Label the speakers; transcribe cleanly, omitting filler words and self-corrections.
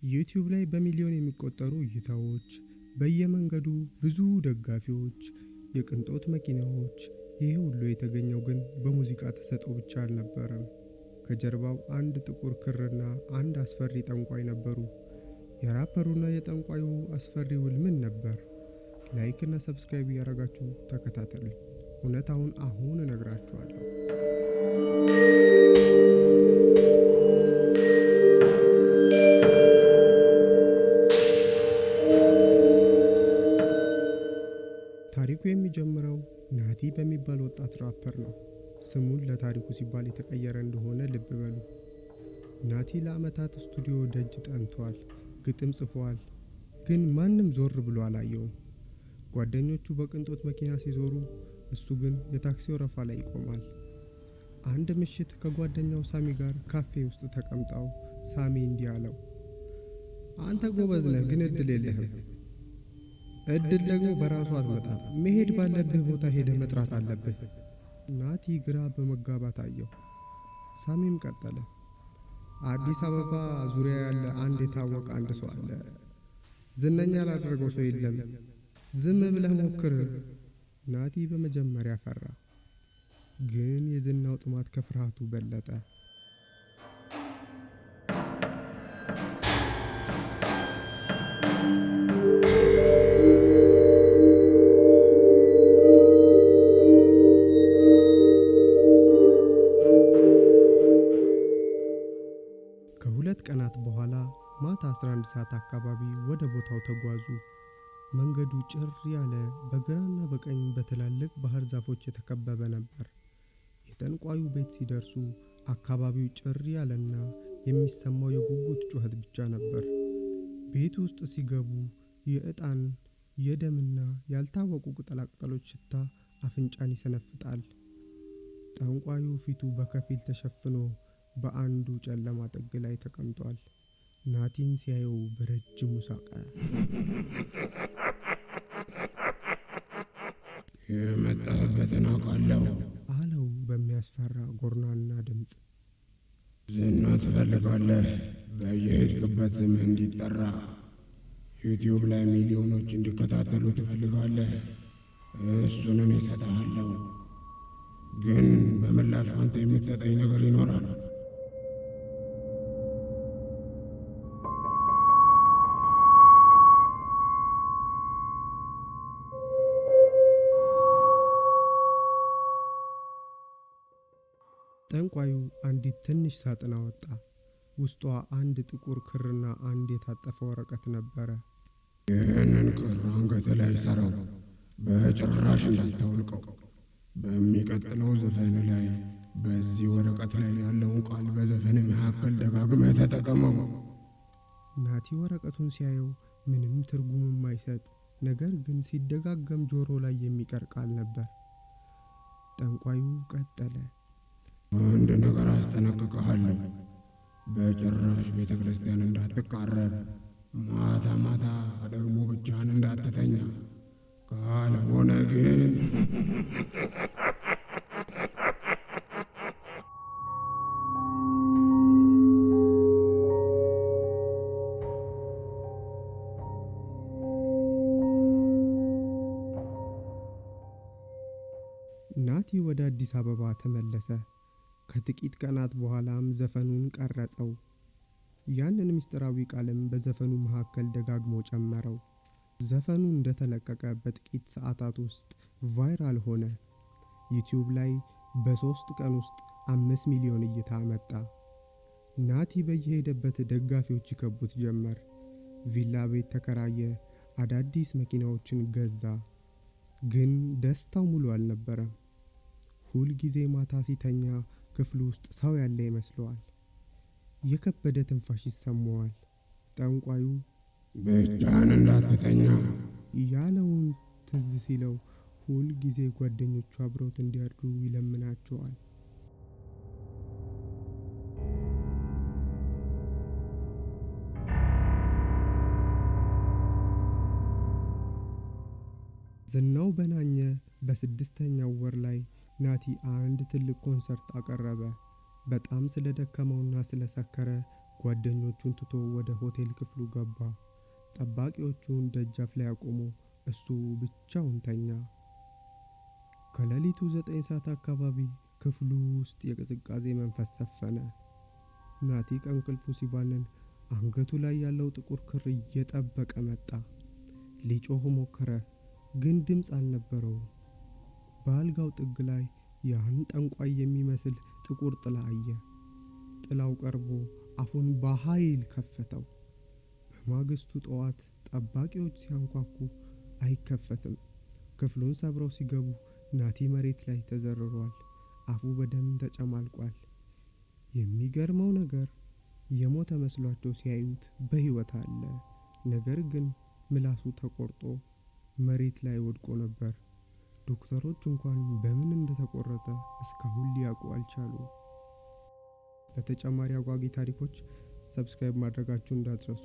Speaker 1: ዩቲዩብ ላይ በሚሊዮን የሚቆጠሩ እይታዎች፣ በየመንገዱ ብዙ ደጋፊዎች፣ የቅንጦት መኪናዎች። ይህ ሁሉ የተገኘው ግን በሙዚቃ ተሰጥኦ ብቻ አልነበረም። ከጀርባው አንድ ጥቁር ክርና አንድ አስፈሪ ጠንቋይ ነበሩ። የራፐሩና የጠንቋዩ አስፈሪ ውል ምን ነበር? ላይክ እና ሰብስክራይብ ያደረጋችሁ ተከታተሉኝ። እውነታውን አሁን እነግራችኋለሁ። ታሪኩ የሚጀምረው ናቲ በሚባል ወጣት ራፐር ነው። ስሙን ለታሪኩ ሲባል የተቀየረ እንደሆነ ልብ በሉ። ናቲ ለዓመታት ስቱዲዮ ደጅ ጠንቷል፣ ግጥም ጽፏል፣ ግን ማንም ዞር ብሎ አላየውም። ጓደኞቹ በቅንጦት መኪና ሲዞሩ፣ እሱ ግን የታክሲ ወረፋ ላይ ይቆማል። አንድ ምሽት ከጓደኛው ሳሚ ጋር ካፌ ውስጥ ተቀምጠው ሳሚ እንዲህ አለው፣ አንተ ጎበዝ ነህ፣ ግን እድል የለህም። እድል ደግሞ በራሱ አትመጣም። መሄድ ባለብህ ቦታ ሄደ መጥራት አለብህ። ናቲ ግራ በመጋባት አየው። ሳሚም ቀጠለ፣ አዲስ አበባ ዙሪያ ያለ አንድ የታወቀ አንድ ሰው አለ። ዝነኛ ላደረገው ሰው የለም። ዝም ብለህ ሞክር። ናቲ በመጀመሪያ ፈራ፣ ግን የዝናው ጥማት ከፍርሃቱ በለጠ። ከሁለት ቀናት በኋላ ማታ 11 ሰዓት አካባቢ ወደ ቦታው ተጓዙ። መንገዱ ጭር ያለ፣ በግራና በቀኝ በትላልቅ ባህር ዛፎች የተከበበ ነበር። የጠንቋዩ ቤት ሲደርሱ አካባቢው ጭር ያለና የሚሰማው የጉጉት ጩኸት ብቻ ነበር። ቤት ውስጥ ሲገቡ የዕጣን፣ የደምና ያልታወቁ ቅጠላቅጠሎች ሽታ አፍንጫን ይሰነፍጣል። ጠንቋዩ ፊቱ በከፊል ተሸፍኖ በአንዱ ጨለማ ጥግ ላይ ተቀምጧል። ናቲን ሲያየው በረጅሙ ሳቀ።
Speaker 2: የመጣህበትን አውቃለሁ
Speaker 1: አለው በሚያስፈራ ጎርናና ድምፅ።
Speaker 2: ዝና ትፈልጋለህ? በየሄድክበት ስምህ እንዲጠራ፣ ዩቲዩብ ላይ ሚሊዮኖች እንዲከታተሉ ትፈልጋለህ? እሱን እኔ እሰጥሃለሁ፣ ግን በምላሹ አንተ የምትሰጠኝ ነገር ይኖራል።
Speaker 1: ጠንቋዩ አንዲት ትንሽ ሳጥን አወጣ። ውስጧ አንድ ጥቁር ክርና አንድ የታጠፈ ወረቀት ነበረ።
Speaker 2: ይህንን ክር አንገትህ ላይ ሰራው፣ በጭራሽ እንዳታወልቀው። በሚቀጥለው ዘፈን ላይ በዚህ ወረቀት ላይ ያለውን ቃል በዘፈን መካከል ደጋግመህ ተጠቀመው።
Speaker 1: ናቲ ወረቀቱን ሲያየው ምንም ትርጉም የማይሰጥ ነገር ግን ሲደጋገም ጆሮ ላይ የሚቀር ቃል ነበር። ጠንቋዩ ቀጠለ፣
Speaker 2: አንድ ነገር አስጠነቅቅሃለሁ፣ በጭራሽ ቤተ ክርስቲያን እንዳትቃረብ፣ ማታ ማታ ደግሞ ብቻህን እንዳትተኛ፣ ካልሆነ ግን
Speaker 1: ናቲ ወደ አዲስ አበባ ተመለሰ። ከጥቂት ቀናት በኋላም ዘፈኑን ቀረጸው። ያንን ምስጢራዊ ቃልም በዘፈኑ መካከል ደጋግሞ ጨመረው። ዘፈኑ እንደተለቀቀ በጥቂት ሰዓታት ውስጥ ቫይራል ሆነ። ዩቲዩብ ላይ በ3 ቀን ውስጥ 5 ሚሊዮን እይታ መጣ። ናቲ በየሄደበት ደጋፊዎች ይከቡት ጀመር። ቪላ ቤት ተከራየ፣ አዳዲስ መኪናዎችን ገዛ። ግን ደስታው ሙሉ አልነበረም። ሁል ጊዜ ማታ ሲተኛ ክፍሉ ውስጥ ሰው ያለ ይመስለዋል። የከበደ ትንፋሽ ይሰማዋል። ጠንቋዩ
Speaker 2: ብቻህን እንዳትተኛ
Speaker 1: ያለውን ትዝ ሲለው ሁል ጊዜ ጓደኞቹ አብረውት እንዲያድሩ ይለምናቸዋል። ዝናው በናኘ በ6ኛው ወር ላይ ናቲ አንድ ትልቅ ኮንሰርት አቀረበ። በጣም ስለደከመውና ስለሰከረ ጓደኞቹን ትቶ ወደ ሆቴል ክፍሉ ገባ። ጠባቂዎቹን ደጃፍ ላይ አቁሞ እሱ ብቻውን ተኛ። ከሌሊቱ 9 ሰዓት አካባቢ ክፍሉ ውስጥ የቅዝቃዜ መንፈስ ሰፈነ። ናቲ ከእንቅልፉ ሲባንን አንገቱ ላይ ያለው ጥቁር ክር እየጠበቀ መጣ። ሊጮህ ሞከረ፣ ግን ድምፅ አልነበረውም። በአልጋው ጥግ ላይ ያን ጠንቋይ የሚመስል ጥቁር ጥላ አየ። ጥላው ቀርቦ አፉን በኃይል ከፈተው። በማግስቱ ጠዋት ጠባቂዎች ሲያንኳኩ አይከፈትም። ክፍሉን ሰብረው ሲገቡ ናቲ መሬት ላይ ተዘርሯል። አፉ በደም ተጨማልቋል። የሚገርመው ነገር የሞተ መስሏቸው ሲያዩት በሕይወት አለ። ነገር ግን ምላሱ ተቆርጦ መሬት ላይ ወድቆ ነበር። ዶክተሮች እንኳን በምን እንደተቆረጠ እስካሁን ሊያውቁ አልቻሉም። ለተጨማሪ አጓጊ ታሪኮች ሰብስክራይብ ማድረጋችሁን እንዳትረሱ።